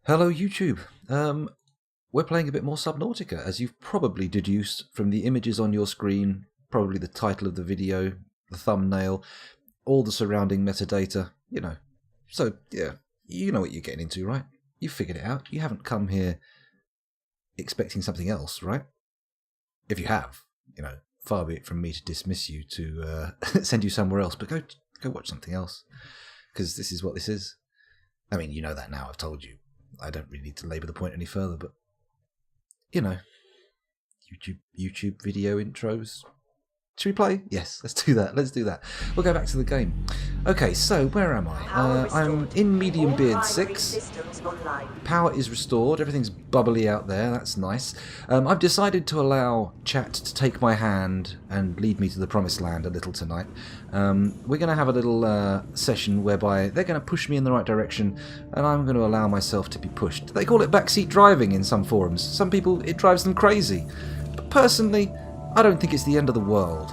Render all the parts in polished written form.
Hello YouTube. We're playing a bit more Subnautica, as you've probably deduced from the images on your screen, probably the title of the video, the thumbnail, all the surrounding metadata, you know. So, yeah, you know what you're getting into, right? You figured it out. You haven't come here expecting something else, right? If you have, you know, far be it from me to dismiss you to send you somewhere else, but go watch something else, because this is what this is. I mean, you know that now, I've told you. I don't really need to labour the point any further, but, you know, YouTube video intros. Should we play? Yes, let's do that. Let's do that. We'll go back to the game. Okay, so where am I? I'm in medium beard 6. Power is restored. Everything's bubbly out there. That's nice. I've decided to allow chat to take my hand and lead me to the promised land a little tonight. We're going to have a little session whereby they're going to push me in the right direction and I'm going to allow myself to be pushed. They call it backseat driving in some forums. Some people, it drives them crazy. But personally, I don't think it's the end of the world.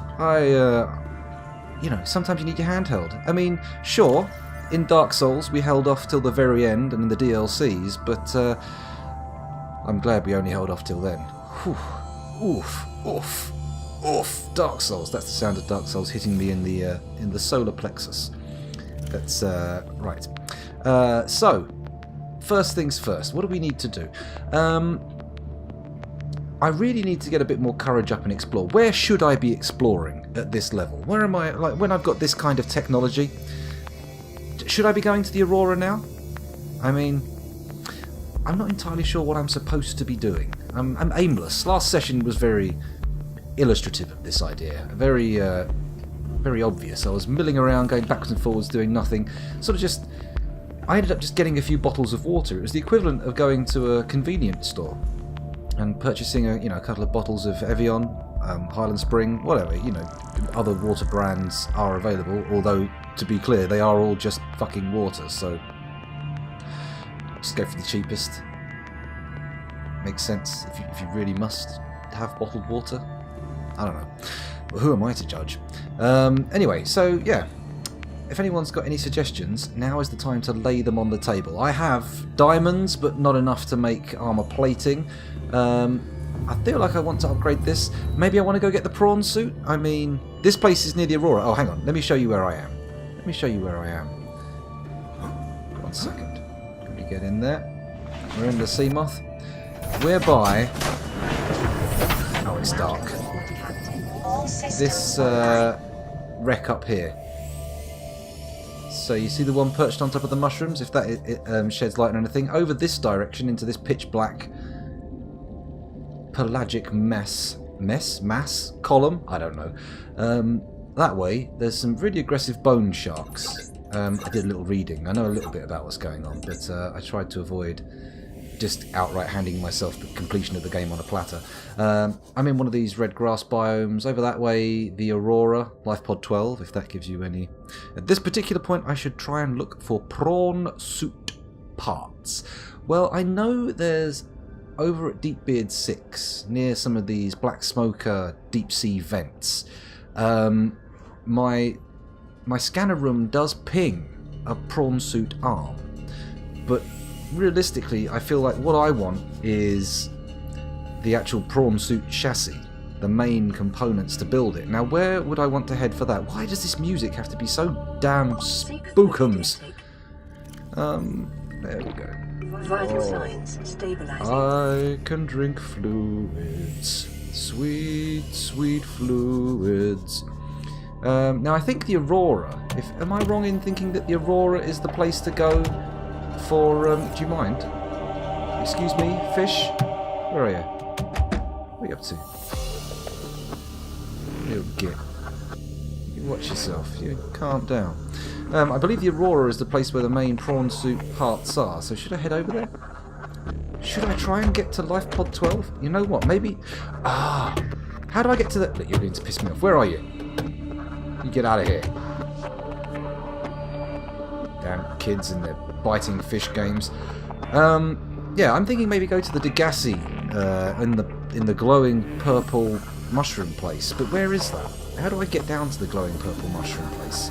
You know, sometimes you need your hand held. I mean, sure, in Dark Souls we held off till the very end and in the DLCs, but I'm glad we only held off till then. Whew. Oof, oof, oof. Dark Souls. That's the sound of Dark Souls hitting me in the solar plexus. That's right. So, first things first. What do we need to do? I really need to get a bit more courage up and explore. Where should I be exploring at this level? Where am I, like, when I've got this kind of technology? Should I be going to the Aurora now? I mean, I'm not entirely sure what I'm supposed to be doing. I'm aimless. Last session was very illustrative of this idea. Very, very obvious. I was milling around, going backwards and forwards, doing nothing. Sort of just... I ended up just getting a few bottles of water. It was the equivalent of going to a convenience store and purchasing a couple of bottles of Evian, Highland Spring, whatever, you know, other water brands are available, although, to be clear, they are all just fucking water, so just go for the cheapest. Makes sense if you really must have bottled water. I don't know. Well, who am I to judge? Anyway, so, yeah. If anyone's got any suggestions, now is the time to lay them on the table. I have diamonds, but not enough to make armour plating. I feel like I want to upgrade this. Maybe I want to go get the prawn suit. I mean, this place is near the Aurora. Oh, hang on. Let me show you where I am. Let me show you where I am. 1 second. Can we get in there? We're in the sea moth. We're by... Oh, it's dark. This wreck up here. So you see the one perched on top of the mushrooms? If that sheds light on anything. Over this direction into this pitch black pelagic mass column? I don't know. That way, there's some really aggressive bone sharks. I did a little reading. I know a little bit about what's going on, but I tried to avoid just outright handing myself the completion of the game on a platter. I'm in one of these red grass biomes. Over that way, the Aurora, Life Pod 12, if that gives you any... At this particular point, I should try and look for prawn suit parts. Well, I know there's... over at Deepbeard 6, near some of these black smoker deep sea vents, my scanner room does ping a prawn suit arm, but realistically I feel like what I want is the actual prawn suit chassis, the main components to build it. Now where would I want to head for that? Why does this music have to be so damn spookums? There we go. Vital signs stabilizing. I can drink fluids, sweet, sweet fluids. Now I think the Aurora, am I wrong in thinking that the Aurora is the place to go for, do you mind? Excuse me, fish? Where are you? What are you up to? You git. You watch yourself, you calm down. I believe the Aurora is the place where the main prawn suit parts are, so should I head over there? Should I try and get to Life Pod 12? You know what, maybe... how do I get to the... Look, you're going to piss me off. Where are you? You get out of here. Damn kids and their biting fish games. Yeah, I'm thinking maybe go to the Degassi in the glowing purple mushroom place, but where is that? How do I get down to the glowing purple mushroom place?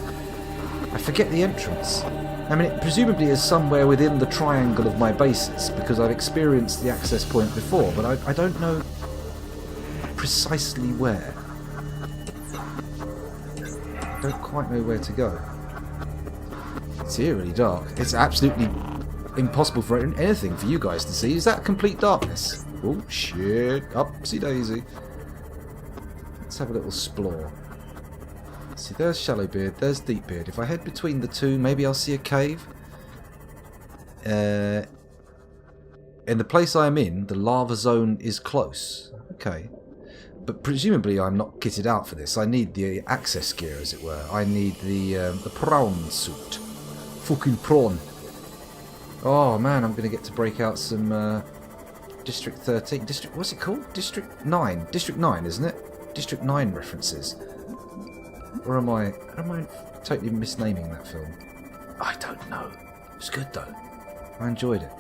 I forget the entrance. I mean, it presumably is somewhere within the triangle of my bases, because I've experienced the access point before, but I don't know precisely where. I don't quite know where to go. It's eerily dark. It's absolutely impossible for anything for you guys to see. Is that complete darkness? Oh, shit. Upsy daisy. Let's have a little explore. See, there's Shallowbeard, there's Deepbeard. If I head between the two, maybe I'll see a cave. In the place I am in, the lava zone is close. Okay. But presumably I'm not kitted out for this. I need the access gear, as it were. I need the prawn suit. Fucking prawn. Oh man, I'm going to get to break out some District 13. What's it called? District 9. District 9, isn't it? District 9 references. Or am I totally misnaming that film? I don't know. It's good though. I enjoyed it.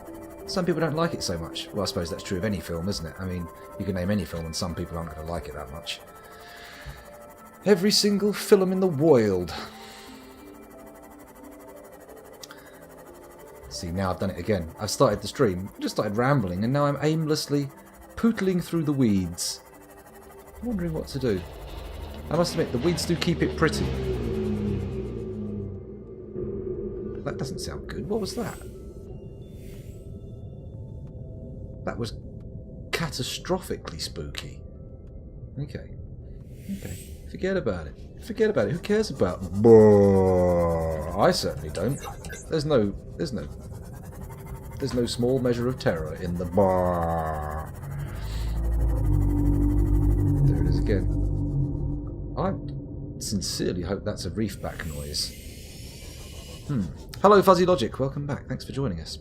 Some people don't like it so much. Well, I suppose that's true of any film, isn't it? I mean, you can name any film and some people aren't going to like it that much. Every single film in the world. See, now I've done it again. I've started the stream, just started rambling, and now I'm aimlessly pootling through the weeds. Wondering what to do. I must admit, the weeds do keep it pretty. That doesn't sound good. What was that? That was catastrophically spooky. Okay. Okay. Forget about it. Forget about it. Who cares about... I certainly don't. There's no small measure of terror in the bar. There it is again. I sincerely hope that's a reefback noise. Hello, Fuzzy Logic. Welcome back. Thanks for joining us.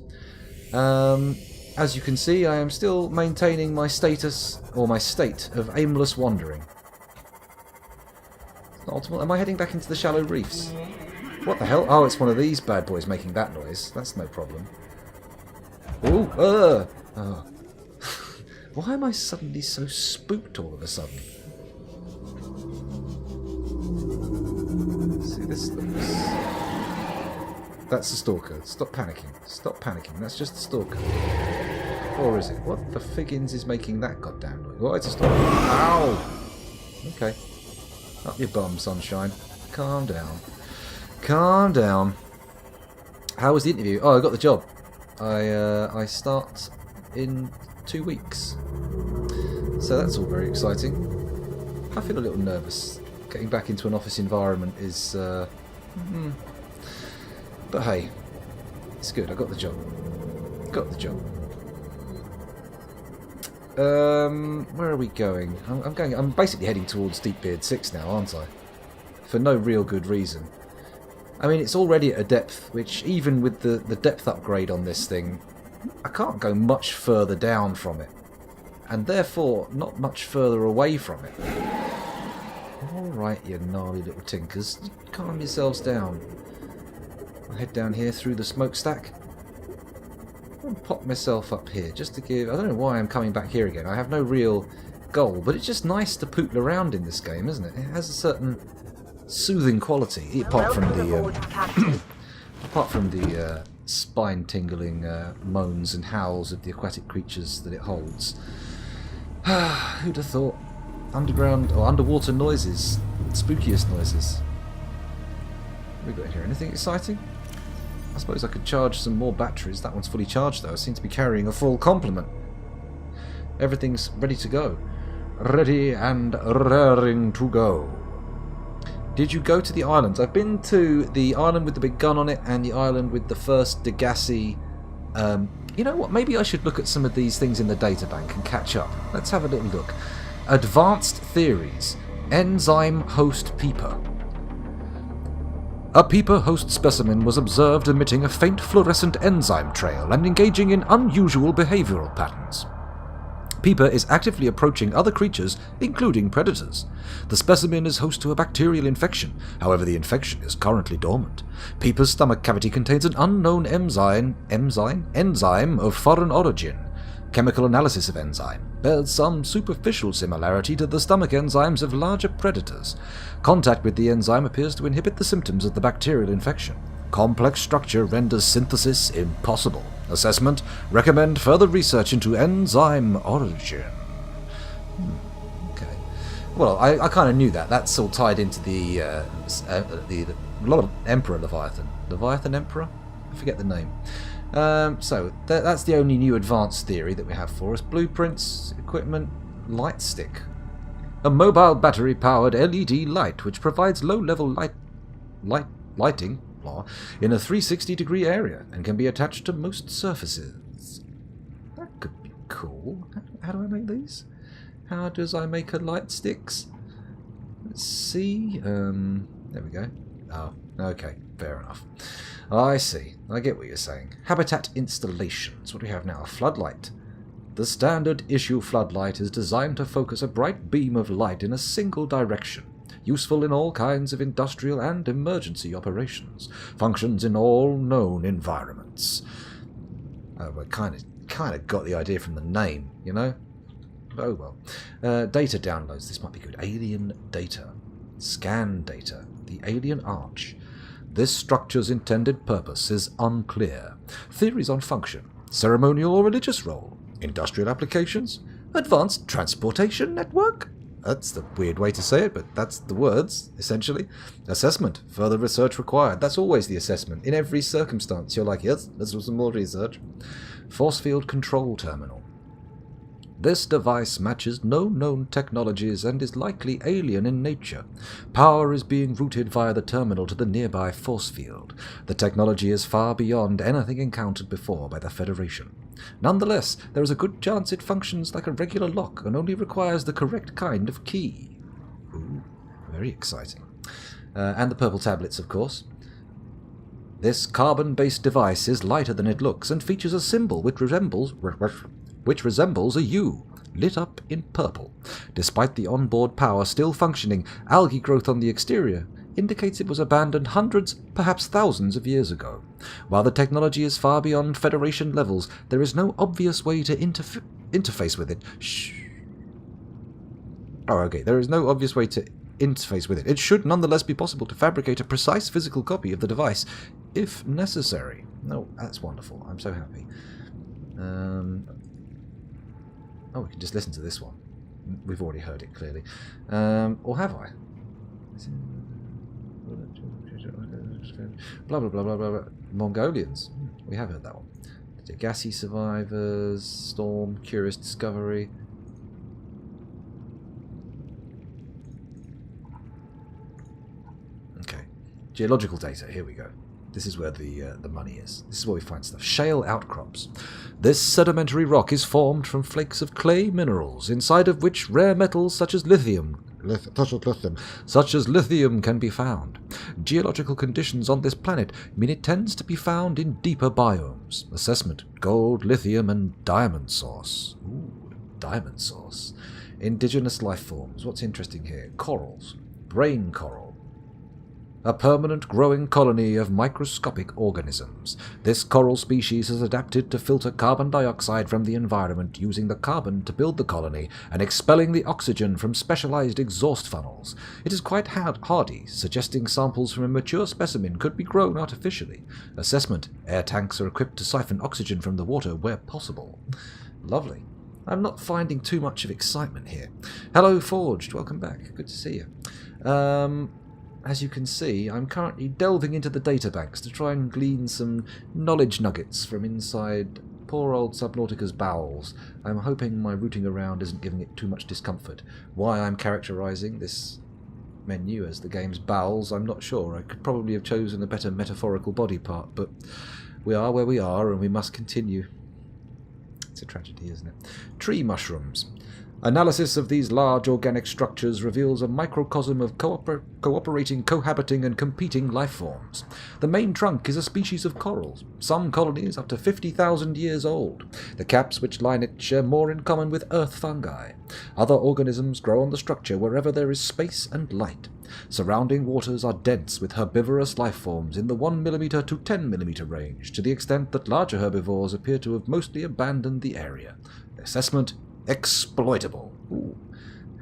As you can see, I am still maintaining my status, or my state, of aimless wandering. Ultimately, am I heading back into the shallow reefs? What the hell? Oh, it's one of these bad boys making that noise. That's no problem. Ooh, oh. Why am I suddenly so spooked all of a sudden? See, this looks... That's the stalker. Stop panicking. Stop panicking. That's just the stalker. Or is it? What the figgins is making that goddamn noise? Oh, it's a stalker. Ow! Okay. Up your bum, sunshine. Calm down. Calm down. How was the interview? Oh, I got the job. I start in 2 weeks. So that's all very exciting. I feel a little nervous. Getting back into an office environment is... But hey, it's good. I got the job. Got the job. Where are we going? I'm basically heading towards Deepbeard 6 now, aren't I? For no real good reason. I mean, it's already at a depth which, even with the depth upgrade on this thing, I can't go much further down from it. And therefore, not much further away from it. Alright, you gnarly little tinkers. Calm yourselves down. I'll head down here through the smokestack. I'll pop myself up here just to give... I don't know why I'm coming back here again. I have no real goal, but it's just nice to pootle around in this game, isn't it? It has a certain soothing quality, apart from the spine-tingling moans and howls of the aquatic creatures that it holds. Who'd have thought? Underground or underwater noises, spookiest noises. What have we got here? Anything exciting? I suppose I could charge some more batteries. That one's fully charged though. I seem to be carrying a full complement. Everything's ready to go. Ready and raring to go. Did you go to the islands? I've been to the island with the big gun on it and the island with the first Degassi. You know what? Maybe I should look at some of these things in the databank and catch up. Let's have a little look. Advanced theories. Enzyme host peeper. A peeper host specimen was observed emitting a faint fluorescent enzyme trail and engaging in unusual behavioral patterns. Peeper is actively approaching other creatures, including predators. The specimen is host to a bacterial infection, however the infection is currently dormant. Peeper's stomach cavity contains an unknown enzyme of foreign origin. Chemical analysis of enzyme bears some superficial similarity to the stomach enzymes of larger predators. Contact with the enzyme appears to inhibit the symptoms of the bacterial infection. Complex structure renders synthesis impossible. Assessment: recommend further research into enzyme origin. Okay. Well, I kind of knew that. That's all tied into the Emperor Leviathan. Leviathan Emperor? I forget the name. So that's the only new advanced theory that we have for us. Blueprints, equipment, light stick. A mobile battery-powered LED light which provides low-level lighting in a 360-degree area and can be attached to most surfaces. That could be cool. How do I make these? How does I make a light sticks? Let's see. There we go. Oh, okay. Fair enough. I see. I get what you're saying. Habitat installations. What do we have now? A floodlight. The standard issue floodlight is designed to focus a bright beam of light in a single direction. Useful in all kinds of industrial and emergency operations. Functions in all known environments. I kind of got the idea from the name, you know? Oh well. Data downloads. This might be good. Alien data. Scan data. The alien arch. This structure's intended purpose is unclear. Theories on function. Ceremonial or religious role. Industrial applications. Advanced transportation network. That's the weird way to say it, but that's the words, essentially. Assessment. Further research required. That's always the assessment. In every circumstance, you're like, yes, let's do some more research. Force field control terminal. This device matches no known technologies and is likely alien in nature. Power is being routed via the terminal to the nearby force field. The technology is far beyond anything encountered before by the Federation. Nonetheless, there is a good chance it functions like a regular lock and only requires the correct kind of key. Ooh, very exciting. And the purple tablets, of course. This carbon-based device is lighter than it looks and features a symbol which resembles a U, lit up in purple. Despite the onboard power still functioning, algae growth on the exterior indicates it was abandoned hundreds, perhaps thousands of years ago. While the technology is far beyond Federation levels, there is no obvious way to interface with it. There is no obvious way to interface with it. It should nonetheless be possible to fabricate a precise physical copy of the device, if necessary. Oh, that's wonderful. I'm so happy. Oh, we can just listen to this one. We've already heard it clearly. Or have I? Blah, blah, blah, blah, blah, blah. Mongolians. We have heard that one. Gassy survivors, storm, curious discovery. Okay. Geological data. Here we go. This is where the money is. This is where we find stuff. Shale outcrops. This sedimentary rock is formed from flakes of clay minerals, inside of which rare metals such as lithium can be found. Geological conditions on this planet mean it tends to be found in deeper biomes. Assessment: gold, lithium, and diamond source. Ooh, diamond source. Indigenous life forms. What's interesting here? Corals. Brain coral. A permanent growing colony of microscopic organisms. This coral species has adapted to filter carbon dioxide from the environment, using the carbon to build the colony and expelling the oxygen from specialized exhaust funnels. It is quite hardy, suggesting samples from a mature specimen could be grown artificially. Assessment: air tanks are equipped to siphon oxygen from the water where possible. Lovely. I'm not finding too much of excitement here. Hello, Forged. Welcome back. Good to see you. As you can see, I'm currently delving into the databanks to try and glean some knowledge nuggets from inside poor old Subnautica's bowels. I'm hoping my rooting around isn't giving it too much discomfort. Why I'm characterizing this menu as the game's bowels, I'm not sure. I could probably have chosen a better metaphorical body part, but we are where we are and we must continue. It's a tragedy, isn't it? Tree mushrooms. Analysis of these large organic structures reveals a microcosm of cooperating, cohabiting, and competing life forms. The main trunk is a species of corals, some colonies up to 50,000 years old. The caps which line it share more in common with earth fungi. Other organisms grow on the structure wherever there is space and light. Surrounding waters are dense with herbivorous life forms in the 1 mm to 10 mm range, to the extent that larger herbivores appear to have mostly abandoned the area. Assessment: exploitable. Ooh,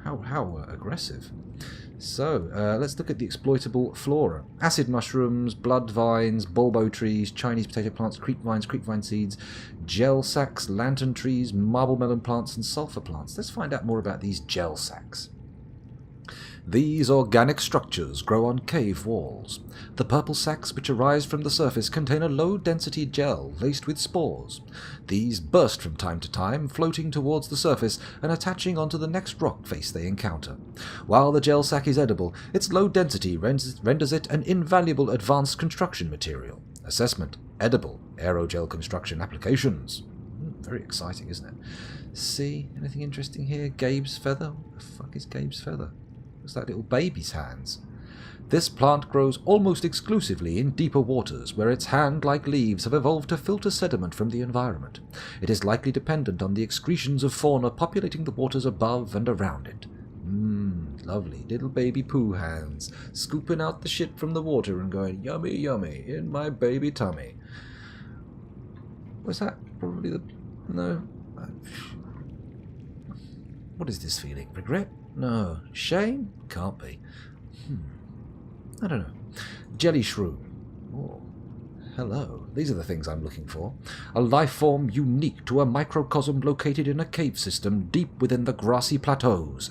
how aggressive. So, let's look at the exploitable flora. Acid mushrooms, blood vines, bulbo trees, Chinese potato plants, creep vine seeds, gel sacks, lantern trees, marble melon plants, and sulfur plants. Let's find out more about these gel sacks. These organic structures grow on cave walls. The purple sacs which arise from the surface contain a low-density gel laced with spores. These burst from time to time, floating towards the surface and attaching onto the next rock face they encounter. While the gel sac is edible, its low density renders it an invaluable advanced construction material. Assessment: edible aerogel construction applications. Very exciting, isn't it? See, anything interesting here? Gabe's feather? What the fuck is Gabe's feather? Looks like little baby's hands. This plant grows almost exclusively in deeper waters, where its hand-like leaves have evolved to filter sediment from the environment. It is likely dependent on the excretions of fauna populating the waters above and around it. Lovely little baby poo hands, scooping out the shit from the water and going, yummy, yummy, in my baby tummy. Was that probably the... No. What is this feeling? Regret? No. Shame? Can't be. I don't know. Jelly shroom. Oh, hello. These are the things I'm looking for. A life form unique to a microcosm located in a cave system deep within the grassy plateaus.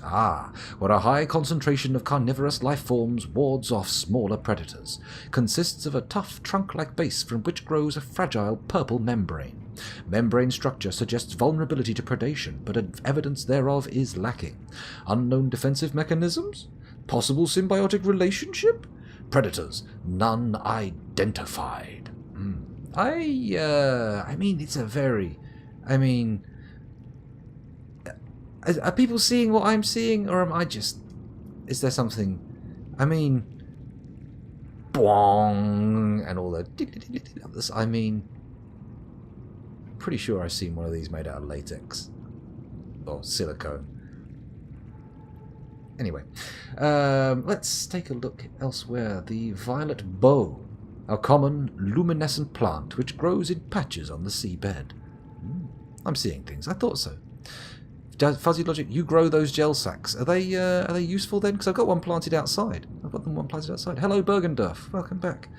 Where a high concentration of carnivorous life forms wards off smaller predators. Consists of a tough trunk-like base from which grows a fragile purple membrane. Membrane structure suggests vulnerability to predation, but evidence thereof is lacking. Unknown defensive mechanisms? Possible symbiotic relationship? Predators, none identified. I mean, it's a very... I mean... Are people seeing what I'm seeing, or am I just... Is there something... I mean... Boing! And all the... I mean... Pretty sure I've seen one of these made out of latex. Or silicone. Anyway, let's take a look elsewhere. The violet bow, a common luminescent plant which grows in patches on the seabed. I'm seeing things. I thought so. Fuzzy Logic, you grow those gel sacks. Are they useful then? Because I've got one planted outside. Hello, Bergendorf. Welcome back.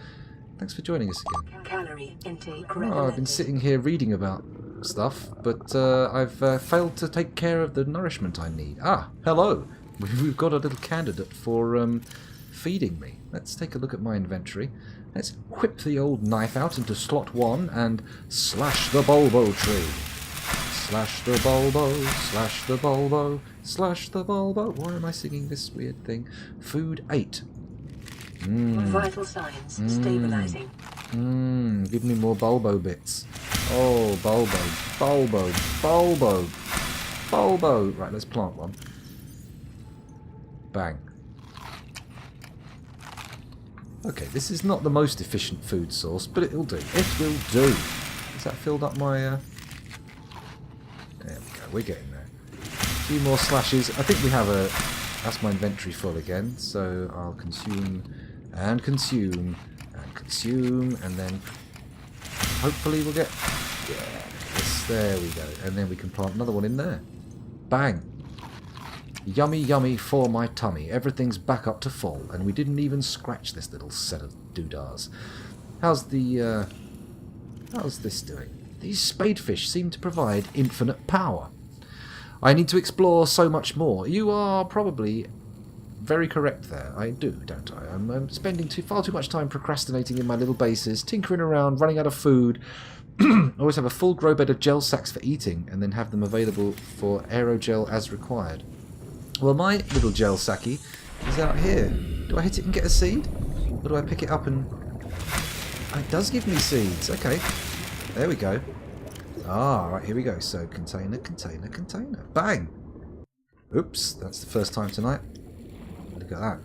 Thanks for joining us again. Calorie intake I've been sitting here reading about stuff, but I've failed to take care of the nourishment I need. Hello. We've got a little candidate for feeding me. Let's take a look at my inventory. Let's whip the old knife out into slot 1 and slash the bulbo tree. Slash the bulbo, slash the bulbo, slash the bulbo. Why am I singing this weird thing? Food 8. Vital signs stabilizing. Give me more bulbo bits. Oh, bulbo, bulbo, bulbo, bulbo. Right, let's plant one. Bang. Okay, this is not the most efficient food source, but it'll do. It will do. Has that filled up my... There we go, we're getting there. A few more slashes. I think we have a... That's my inventory full again, so I'll consume and consume and consume, and then hopefully we'll get... Yeah, yes, there we go. And then we can plant another one in there. Bang. Yummy, yummy for my tummy. Everything's back up to full, and we didn't even scratch this little set of doodahs. How's this doing? These spadefish seem to provide infinite power. I need to explore so much more. You are probably very correct there. I do, don't I? I'm spending far too much time procrastinating in my little bases, tinkering around, running out of food. I always have a full grow bed of gel sacks for eating, and then have them available for aerogel as required. Well, my little gel sacky is out here. Do I hit it and get a seed? Or do I pick it up and... Oh, it does give me seeds. Okay. There we go. Right, here we go. So, container, container, container. Bang! Oops, that's the first time tonight. Look at that.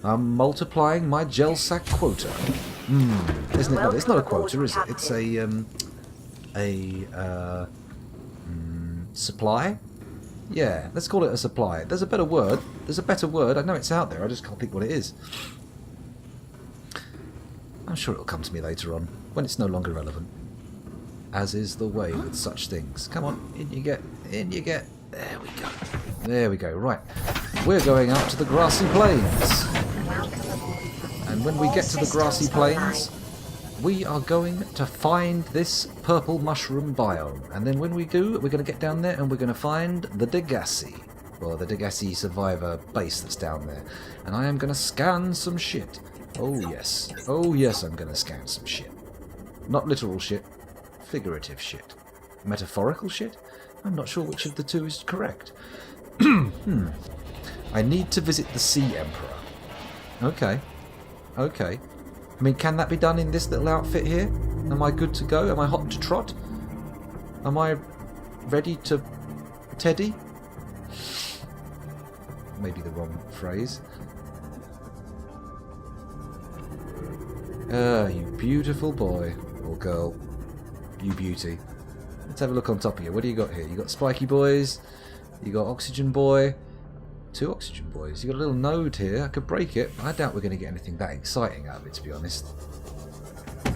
I'm multiplying my gel sack quota. Isn't it? No, it's not a quota, is it? It's a supply? Yeah, let's call it a supply. There's a better word. There's a better word. I know it's out there. I just can't think what it is. I'm sure it'll come to me later on, when it's no longer relevant. As is the way with such things. Come on, in you get. In you get. There we go. There we go. Right. we're going out to the grassy plains. And when we get to the grassy plains, we are going to find this purple mushroom biome. And then when we do, we're going to get down there and we're going to find the Degassi. Or the Degassi survivor base that's down there. And I am going to scan some shit. Oh yes. Oh yes, I'm going to scan some shit. Not literal shit. Figurative shit. Metaphorical shit? I'm not sure which of the two is correct. I need to visit the Sea Emperor. Okay. Okay. I mean, can that be done in this little outfit here? Am I good to go? Am I hot to trot? Am I ready to teddy? Maybe the wrong phrase. You beautiful boy or girl. You beauty. Let's have a look on top of you. What do you got here? You got spiky boys. You got oxygen boy. 2 oxygen boys. You got a little node here. I could break it. I doubt we're going to get anything that exciting out of it, to be honest. I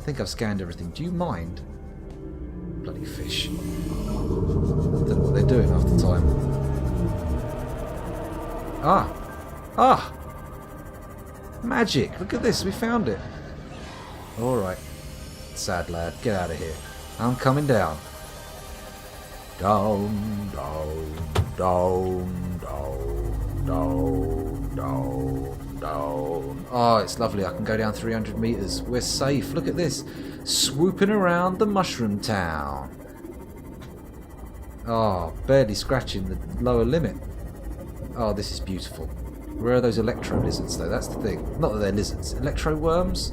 think I've scanned everything. Do you mind? Bloody fish. I don't know what they're doing half the time. Ah! Magic! Look at this. We found it. Alright. Sad lad. Get out of here. I'm coming down. Down, down, down, down, down, down, down. Oh, it's lovely. I can go down 300 meters. We're safe. Look at this. Swooping around the mushroom town. Oh, barely scratching the lower limit. Oh, this is beautiful. Where are those electro lizards, though? That's the thing. Not that they're lizards. Electro worms?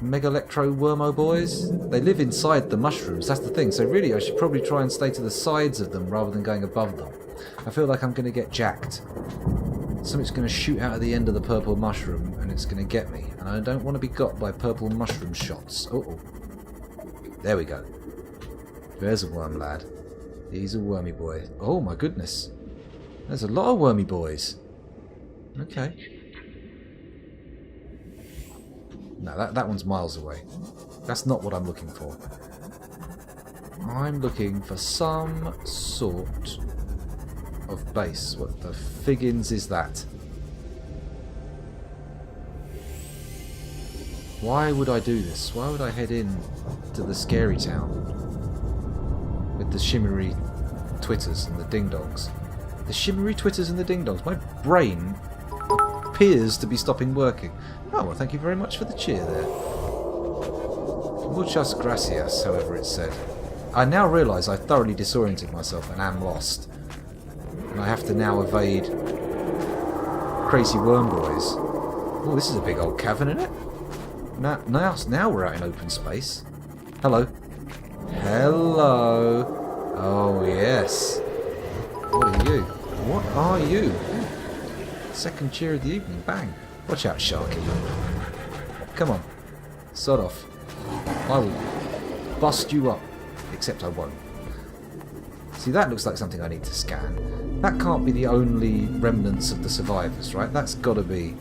Mega-electro wormo boys? They live inside the mushrooms, that's the thing. So really I should probably try and stay to the sides of them rather than going above them. I feel like I'm going to get jacked. Something's going to shoot out of the end of the purple mushroom and it's going to get me. And I don't want to be got by purple mushroom shots. Uh-oh. There we go. There's a worm lad. He's a wormy boy. Oh my goodness. There's a lot of wormy boys. Okay. No, that one's miles away. That's not what I'm looking for. I'm looking for some sort of base. What the figgins is that? Why would I do this? Why would I head in to the scary town with the shimmery twitters and the ding-dongs? The shimmery twitters and the ding-dongs. My brain appears to be stopping working. Oh, well, thank you very much for the cheer there. Muchas gracias, however it's said. I now realise I thoroughly disoriented myself and am lost. And I have to now evade crazy worm boys. Oh, this is a big old cavern, isn't it? Now we're out in open space. Hello. Hello. Oh, yes. What are you? What are you? Second cheer of the evening. Bang. Watch out, Sharky. Come on. Sod off. I will bust you up. Except I won't. See, that looks like something I need to scan. That can't be the only remnants of the survivors, right? That's got to be...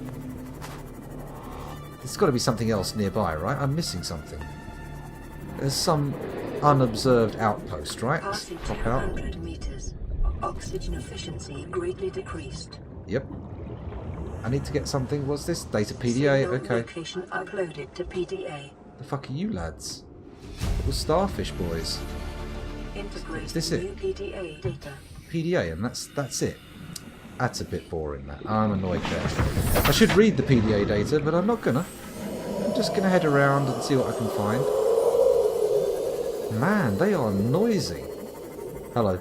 There's got to be something else nearby, right? I'm missing something. There's some unobserved outpost, right? Let's Passing pop out. 200 meters. Oxygen efficiency greatly decreased. Yep. I need to get something. What's this? Data PDA. Signal Okay. location uploaded to PDA. The fuck are you lads? Little starfish boys. Integrate Is this new it? PDA data. PDA, and that's it. That's a bit boring, that. I'm annoyed there. I should read the PDA data, but I'm not gonna. I'm just gonna head around and see what I can find. Man, they are noisy. Hello.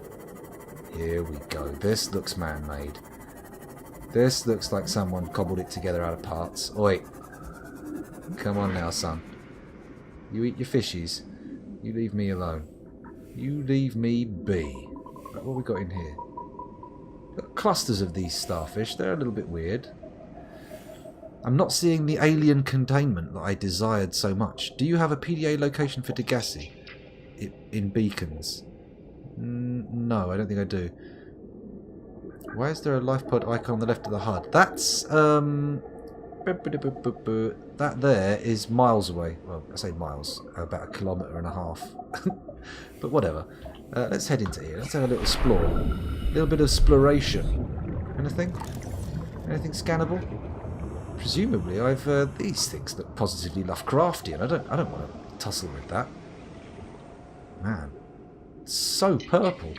Here we go. This looks man-made. This looks like someone cobbled it together out of parts. Oi. Come on now, son. You eat your fishies. You leave me alone. You leave me be. Right, what have we got in here? Got clusters of these starfish. They're a little bit weird. I'm not seeing the alien containment that I desired so much. Do you have a PDA location for Degassi? In beacons? No, I don't think I do. Why is there a life pod icon on the left of the HUD? That's That there is miles away. Well, I say miles, about 1.5 kilometres. But whatever. Let's head into here. Let's have a little explore. A little bit of exploration. Anything? Anything scannable? Presumably, I've these things look positively Lovecraftian. I don't want to tussle with that. Man, so purple,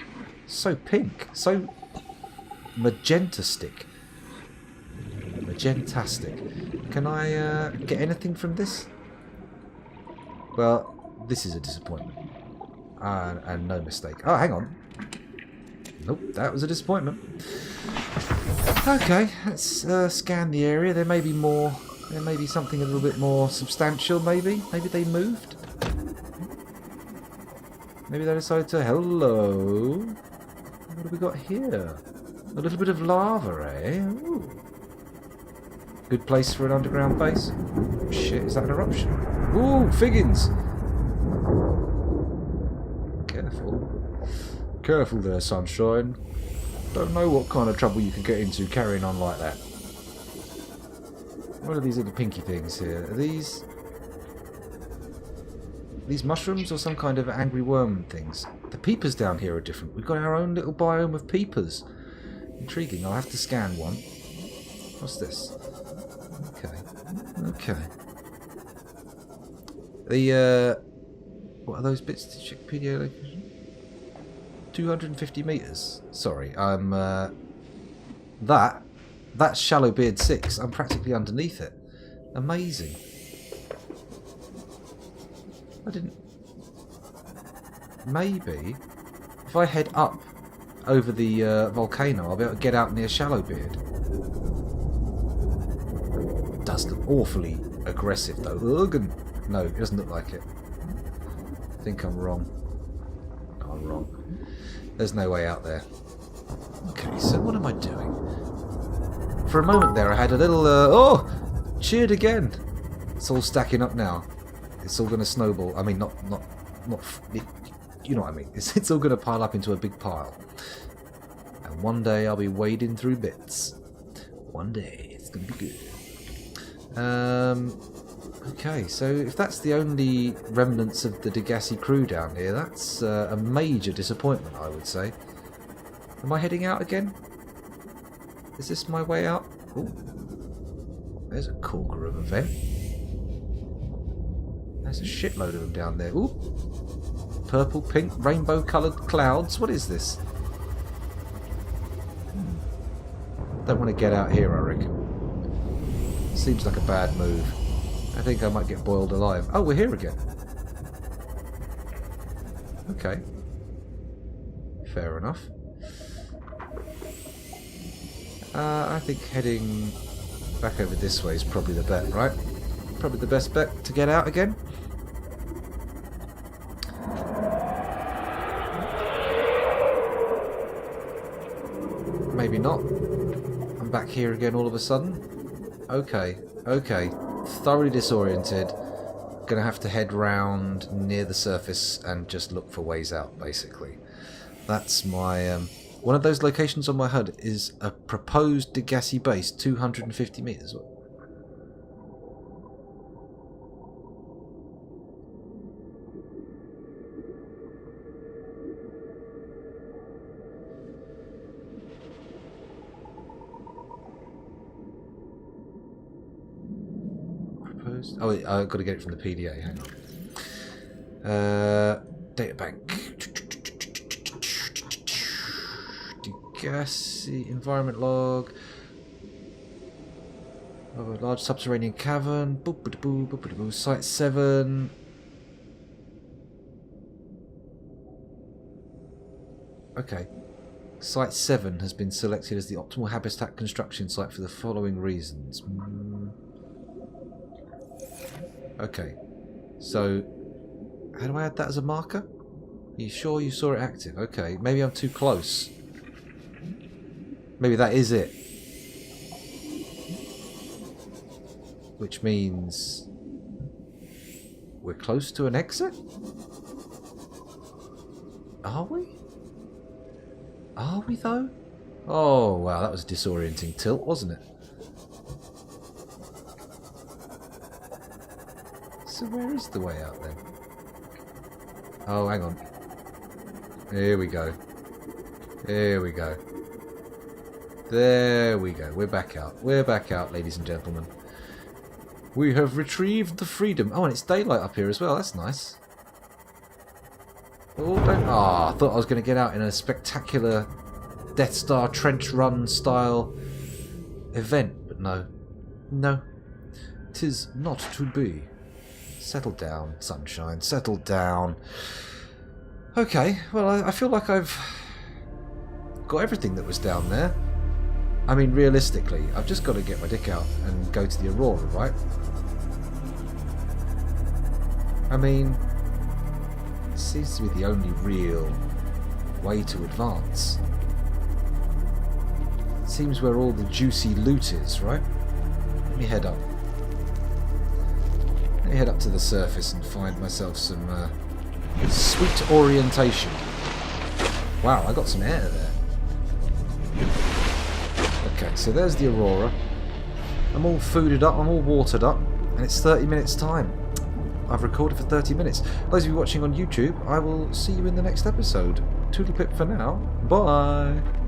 so pink, so magentastic. Magentastic. Can I get anything from this? Well, this is a disappointment. And no mistake. Oh, hang on. Nope, that was a disappointment. Okay, let's scan the area. There may be more. There may be something a little bit more substantial, maybe. Maybe they moved. Maybe they decided to... Hello. What have we got here? A little bit of lava, eh? Ooh. Good place for an underground base. Shit, is that an eruption? Ooh, Figgins! Careful. Careful there, sunshine. Don't know what kind of trouble you could get into carrying on like that. What are these little pinky things here? Are these mushrooms or some kind of angry worm things? The peepers down here are different. We've got our own little biome of peepers. Intriguing. I'll have to scan one. What's this? Okay. Okay. The what are those bits? Wikipedia location? 250 meters. Sorry, I'm that's Shallow Beard 6. I'm practically underneath it. Amazing. I didn't. Maybe if I head up over the volcano, I'll be able to get out near Shallow Beard. It does look awfully aggressive though. Ugh. No, it doesn't look like it. I think I'm wrong. I'm wrong. There's no way out there. Okay, so what am I doing? For a moment there I had a little... oh! Cheered again! It's all stacking up now. It's all going to snowball. I mean, not you know what I mean. It's all going to pile up into a big pile. And one day I'll be wading through bits. One day. It's going to be good. Okay, so if that's the only remnants of the Degassi crew down here, that's a major disappointment, I would say. Am I heading out again? Is this my way out? Ooh. There's a corker of a vent. There's a shitload of them down there. Ooh. Purple, pink, rainbow-coloured clouds. What is this? Don't want to get out here, I reckon. Seems like a bad move. I think I might get boiled alive. Oh, we're here again. Okay. Fair enough. I think heading back over this way is probably the bet, right? Probably the best bet to get out again. Maybe not. I'm back here again all of a sudden. Okay, okay. Thoroughly disoriented. Gonna have to head round near the surface and just look for ways out, basically. That's my... one of those locations on my HUD is a proposed Degassi base, 250 meters. Oh, wait, I've got to get it from the PDA. Hang on. Data bank. Degassi environment log. Oh, a large subterranean cavern. Site 7. Okay. Site 7 has been selected as the optimal habitat construction site for the following reasons. Okay, so how do I add that as a marker? Are you sure you saw it active? Okay, maybe I'm too close. Maybe that is it. Which means we're close to an exit? Are we? Are we though? Oh wow, that was a disorienting tilt, wasn't it? So where is the way out then? Oh, hang on. Here we go. Here we go. There we go. We're back out. We're back out, ladies and gentlemen. We have retrieved the freedom. Oh, and it's daylight up here as well. That's nice. Oh, don't... I thought I was going to get out in a spectacular Death Star trench run style event, but no. No. 'Tis not to be. Settle down, sunshine. Settle down. Okay, well, I feel like I've got everything that was down there. I mean, realistically, I've just got to get my dick out and go to the Aurora, right? I mean, it seems to be the only real way to advance. It seems where all the juicy loot is, right? Let me head up. Let me head up to the surface and find myself some sweet orientation. Wow, I got some air there. Okay, so there's the Aurora. I'm all fooded up, I'm all watered up, and it's 30 minutes time. I've recorded for 30 minutes. Those of you watching on YouTube, I will see you in the next episode. Toodle pip for now. Bye!